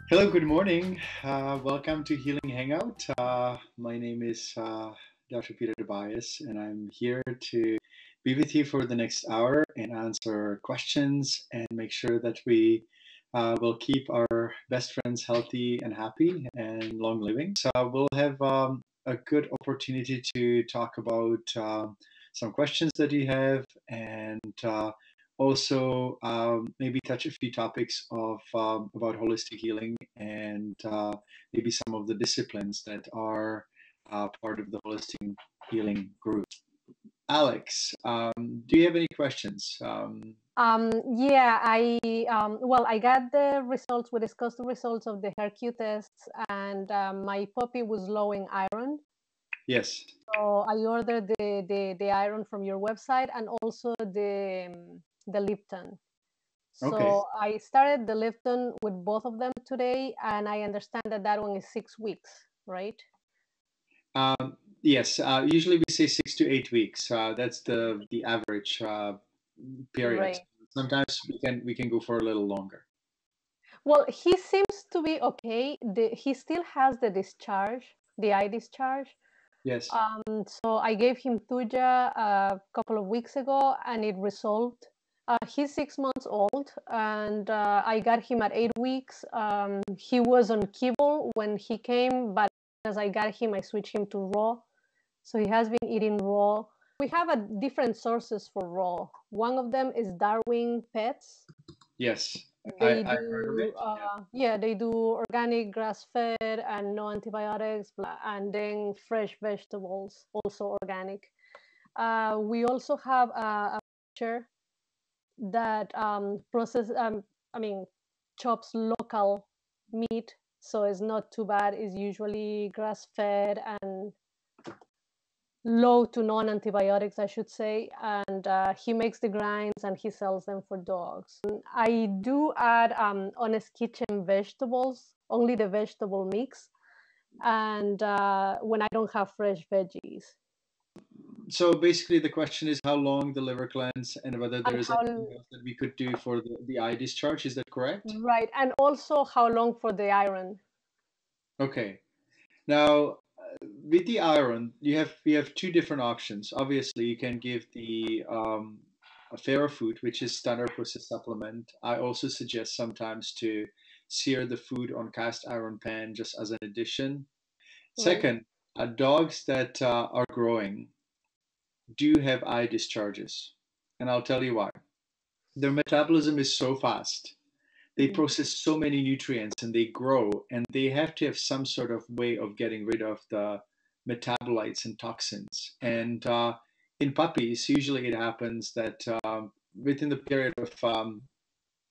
Hello, good morning. Welcome to Healing Hangout. My name is Dr. Peter Dobias, and I'm here to be with you for the next hour and answer questions and make sure that we will keep our best friends healthy and happy and long living. So we'll have a good opportunity to talk about some questions that you have and also maybe touch a few topics of about holistic healing and maybe some of the disciplines that are part of the holistic healing group. Alex, do you have any questions? Yeah, I got the results. We discussed the results of the HER2 tests, and my puppy was low in iron. Yes. So I ordered the iron from your website and also the Lipton. Okay. So I started the Lipton with both of them today, and I understand that that one is 6 weeks, right? Yes. Usually we say 6 to 8 weeks. That's the average period. Right. Sometimes we can go for a little longer. Well, he seems to be okay. He still has the discharge, the eye discharge. Yes. So I gave him Tuja a couple of weeks ago, and it resolved. He's 6 months old, and I got him at 8 weeks. He was on kibble when he came, but as I got him, I switched him to raw. So he has been eating raw. We have different sources for raw. One of them is Darwin Pets. Yes. They I've heard of do, it. Yeah. yeah, they do organic, grass-fed, and no antibiotics, and then fresh vegetables, also organic. We also have a butcher that I mean, chops local meat, so it's not too bad. It's usually grass-fed and low to non-antibiotics, I should say, and he makes the grinds and he sells them for dogs. I do add Honest Kitchen vegetables, only the vegetable mix, and when I don't have fresh veggies. So basically, the question is how long the liver cleanse and whether there And is anything else that we could do for the eye discharge. Is that correct? right, and also how long for the iron? Okay. Now, with the iron, we have two different options. Obviously, you can give the a Pharaoh food, which is standard process supplement. I also suggest sometimes to sear the food on cast iron pan just as an addition. Right, Second, dogs that are growing do have eye discharges, and I'll tell you why. Their metabolism is so fast. They mm, process so many nutrients and they grow, and they have to have some sort of way of getting rid of the metabolites and toxins. And in puppies, usually it happens that within the period of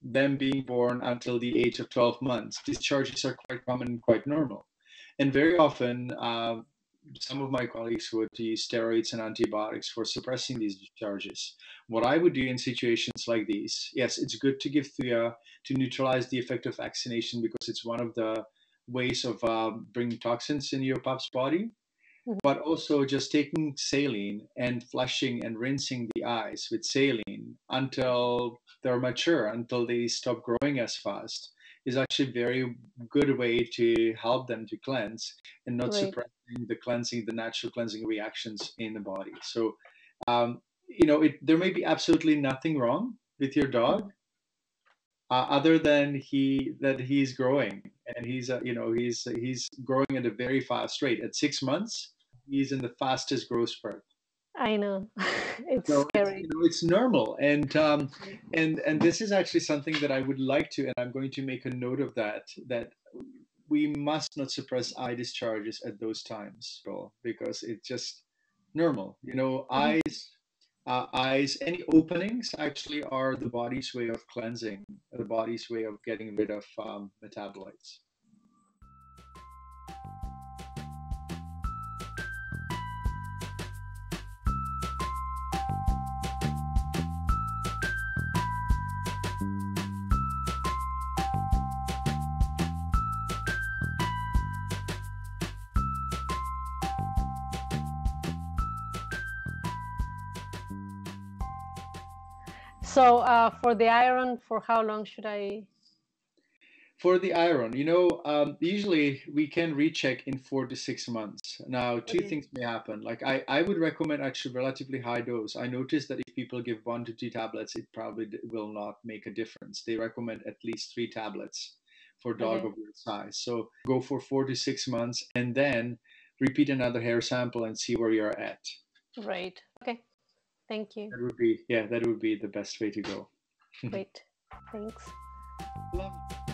them being born until the age of 12 months, discharges are quite common and quite normal. And very often, some of my colleagues would use steroids and antibiotics for suppressing these discharges. What I would do in situations like these, yes, it's good to give Thuya to neutralize the effect of vaccination because it's one of the ways of bringing toxins in your pup's body, mhm, but also just taking saline and flushing and rinsing the eyes with saline until they're mature, until they stop growing as fast, is actually a very good way to help them to cleanse and not right. suppressing the cleansing, the natural cleansing reactions in the body. So, there may be absolutely nothing wrong with your dog, Mhm. other than he's growing and he's growing at a very fast rate. At 6 months, he's in the fastest growth spurt. I know. It's So it's scary. it's normal, and this is actually something that I would like to, and I'm going to make a note of that we must not suppress eye discharges at those times, Bill, because it's just normal. Mhm. Eyes, any openings actually are the body's way of cleansing, the body's way of getting rid of metabolites. So for the iron, for how long should I? For the iron, usually we can recheck in 4 to 6 months. Now, two Okay. things may happen. Like I would recommend actually relatively high dose. I noticed that if people give 1 to 2 tablets, it probably will not make a difference. They recommend at least 3 tablets for a dog Okay. of your size. So go for 4 to 6 months and then repeat another hair sample and see where you're at. Right. Okay. Thank you. That would be the best way to go. Great. Thanks. Lovely.